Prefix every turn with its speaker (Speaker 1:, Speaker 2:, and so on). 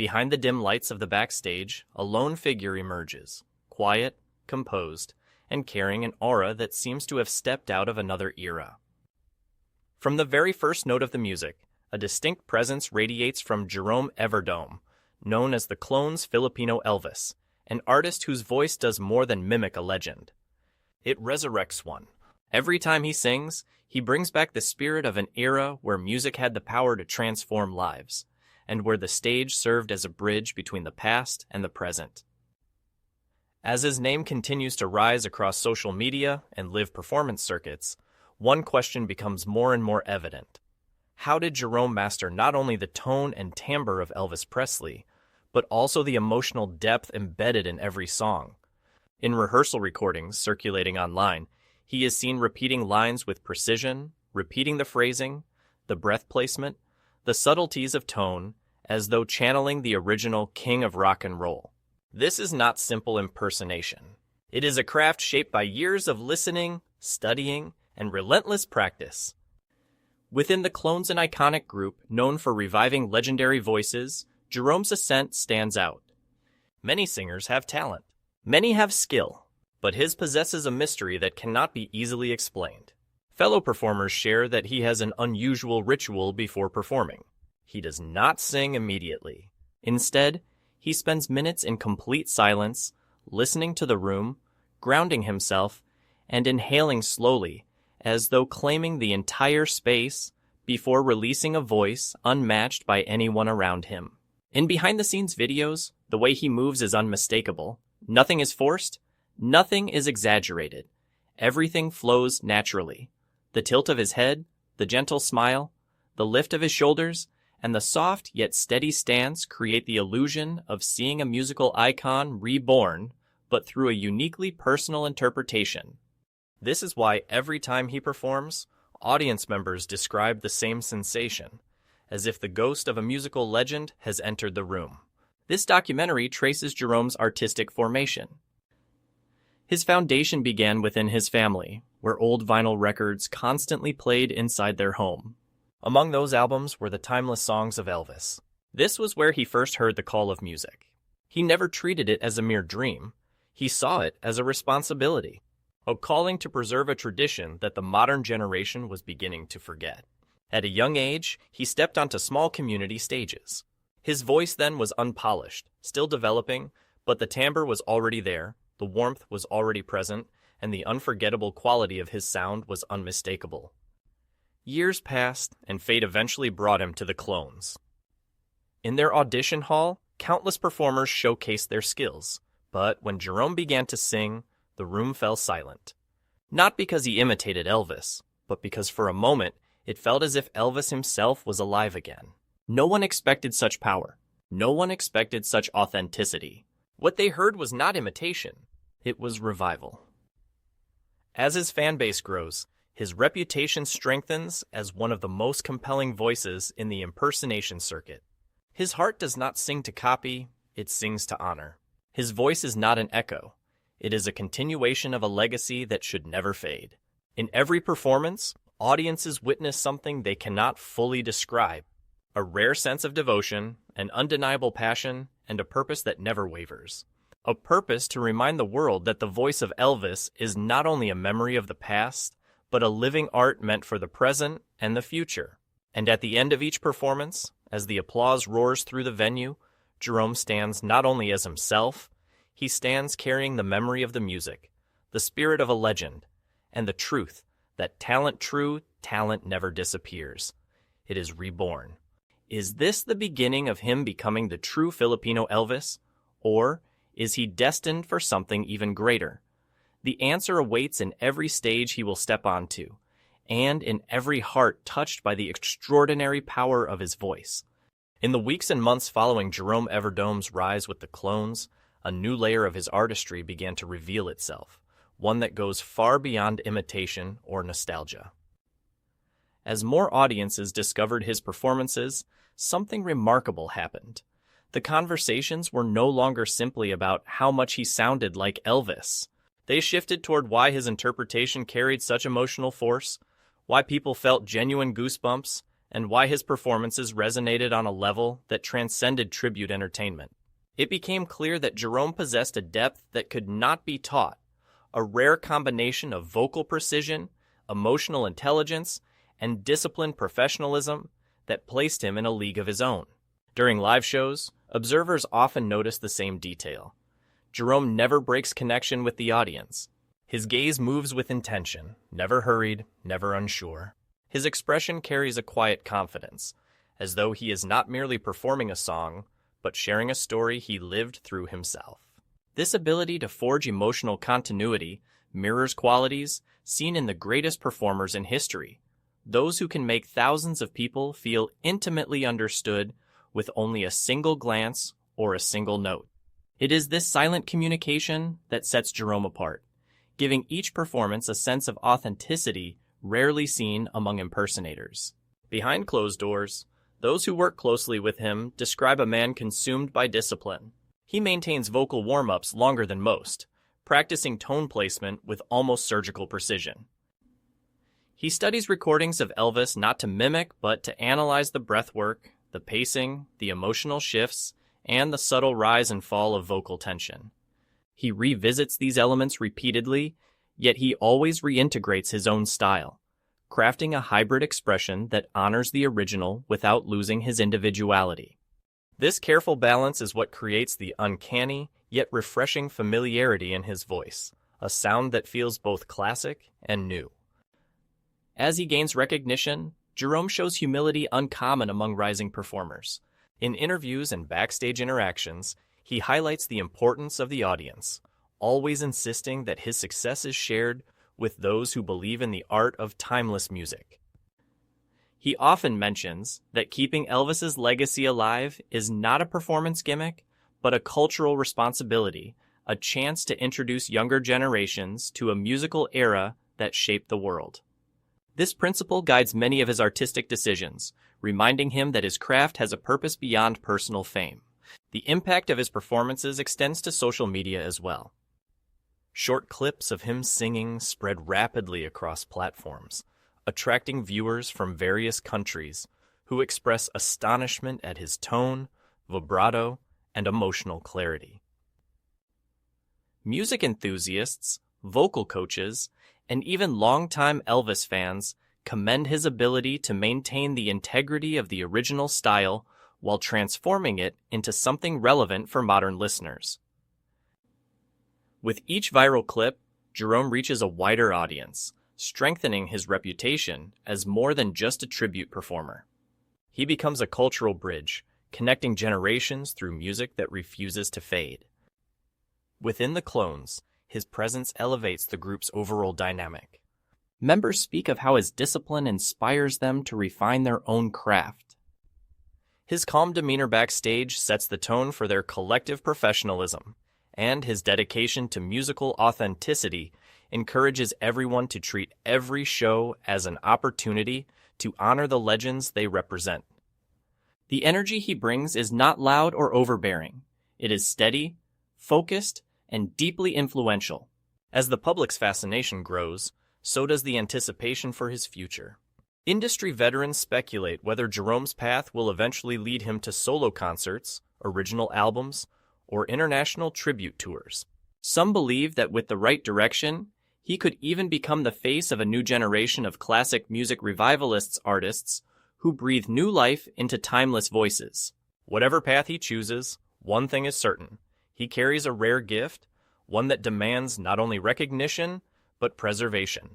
Speaker 1: Behind the dim lights of the backstage, a lone figure emerges, quiet, composed, and carrying an aura that seems to have stepped out of another era. From the very first note of the music, a distinct presence radiates from Jerome Evardome, known as the clone's Filipino Elvis, an artist whose voice does more than mimic a legend. It resurrects one. Every time he sings, he brings back the spirit of an era where music had the power to transform lives, and where the stage served as a bridge between the past and the present. As his name continues to rise across social media and live performance circuits, one question becomes more and more evident. How did Jerome master not only the tone and timbre of Elvis Presley, but also the emotional depth embedded in every song? In rehearsal recordings circulating online, he is seen repeating lines with precision, repeating the phrasing, the breath placement, the subtleties of tone, as though channeling the original king of rock and roll. This is not simple impersonation. It is a craft shaped by years of listening, studying, and relentless practice. Within the Clones, an iconic group known for reviving legendary voices, Jerome's ascent stands out. Many singers have talent. Many have skill, but his possesses a mystery that cannot be easily explained. Fellow performers share that he has an unusual ritual before performing. He does not sing immediately. Instead, he spends minutes in complete silence, listening to the room, grounding himself, and inhaling slowly, as though claiming the entire space before releasing a voice unmatched by anyone around him. In behind-the-scenes videos, the way he moves is unmistakable. Nothing is forced, nothing is exaggerated. Everything flows naturally. The tilt of his head, the gentle smile, the lift of his shoulders, and the soft yet steady stance create the illusion of seeing a musical icon reborn, but through a uniquely personal interpretation. This is why every time he performs, audience members describe the same sensation, as if the ghost of a musical legend has entered the room. This documentary traces Jerome's artistic formation. His foundation began within his family, where old vinyl records constantly played inside their home. Among those albums were the timeless songs of Elvis. This was where he first heard the call of music. He never treated it as a mere dream. He saw it as a responsibility, a calling to preserve a tradition that the modern generation was beginning to forget. At a young age, he stepped onto small community stages. His voice then was unpolished, still developing, but the timbre was already there, the warmth was already present, and the unforgettable quality of his sound was unmistakable. Years passed, and fate eventually brought him to the Clones. In their audition hall, countless performers showcased their skills, but when Jerome began to sing, the room fell silent. Not because he imitated Elvis, but because for a moment, it felt as if Elvis himself was alive again. No one expected such power. No one expected such authenticity. What they heard was not imitation. It was revival. As his fan base grows, his reputation strengthens as one of the most compelling voices in the impersonation circuit. His heart does not sing to copy, it sings to honor. His voice is not an echo. It is a continuation of a legacy that should never fade. In every performance, audiences witness something they cannot fully describe. A rare sense of devotion, an undeniable passion, and a purpose that never wavers. A purpose to remind the world that the voice of Elvis is not only a memory of the past, but a living art meant for the present and the future. And at the end of each performance, as the applause roars through the venue, Jerome stands not only as himself, he stands carrying the memory of the music, the spirit of a legend, and the truth that talent never disappears. It is reborn. Is this the beginning of him becoming the true Filipino Elvis? Or is he destined for something even greater? The answer awaits in every stage he will step onto, and in every heart touched by the extraordinary power of his voice. In the weeks and months following Jerome Everdome's rise with the Clones, a new layer of his artistry began to reveal itself, one that goes far beyond imitation or nostalgia. As more audiences discovered his performances, something remarkable happened. The conversations were no longer simply about how much he sounded like Elvis. They shifted toward why his interpretation carried such emotional force, why people felt genuine goosebumps, and why his performances resonated on a level that transcended tribute entertainment. It became clear that Jerome possessed a depth that could not be taught, a rare combination of vocal precision, emotional intelligence, and disciplined professionalism that placed him in a league of his own. During live shows, observers often notice the same detail. Jerome never breaks connection with the audience. His gaze moves with intention, never hurried, never unsure. His expression carries a quiet confidence, as though he is not merely performing a song, but sharing a story he lived through himself. This ability to forge emotional continuity mirrors qualities seen in the greatest performers in history, those who can make thousands of people feel intimately understood with only a single glance or a single note. It is this silent communication that sets Jerome apart, giving each performance a sense of authenticity rarely seen among impersonators. Behind closed doors, those who work closely with him describe a man consumed by discipline. He maintains vocal warm-ups longer than most, practicing tone placement with almost surgical precision. He studies recordings of Elvis not to mimic, but to analyze the breath work, the pacing, the emotional shifts, and the subtle rise and fall of vocal tension. He revisits these elements repeatedly, yet he always reintegrates his own style, crafting a hybrid expression that honors the original without losing his individuality. This careful balance is what creates the uncanny, yet refreshing familiarity in his voice, a sound that feels both classic and new. As he gains recognition, Jerome shows humility uncommon among rising performers. In interviews and backstage interactions, he highlights the importance of the audience, always insisting that his success is shared with those who believe in the art of timeless music. He often mentions that keeping Elvis's legacy alive is not a performance gimmick, but a cultural responsibility, a chance to introduce younger generations to a musical era that shaped the world. This principle guides many of his artistic decisions, reminding him that his craft has a purpose beyond personal fame. The impact of his performances extends to social media as well. Short clips of him singing spread rapidly across platforms, attracting viewers from various countries who express astonishment at his tone, vibrato, and emotional clarity. Music enthusiasts, vocal coaches, and even longtime Elvis fans commend his ability to maintain the integrity of the original style while transforming it into something relevant for modern listeners. With each viral clip, Jerome reaches a wider audience, strengthening his reputation as more than just a tribute performer. He becomes a cultural bridge, connecting generations through music that refuses to fade. Within the Clones, his presence elevates the group's overall dynamic. Members speak of how his discipline inspires them to refine their own craft. His calm demeanor backstage sets the tone for their collective professionalism, and his dedication to musical authenticity encourages everyone to treat every show as an opportunity to honor the legends they represent. The energy he brings is not loud or overbearing. It is steady, focused, and deeply influential. As the public's fascination grows, so does the anticipation for his future. Industry veterans speculate whether Jerome's path will eventually lead him to solo concerts, original albums, or international tribute tours. Some believe that with the right direction, he could even become the face of a new generation of classic music revivalists artists who breathe new life into timeless voices. Whatever path he chooses, one thing is certain: he carries a rare gift, one that demands not only recognition, but preservation.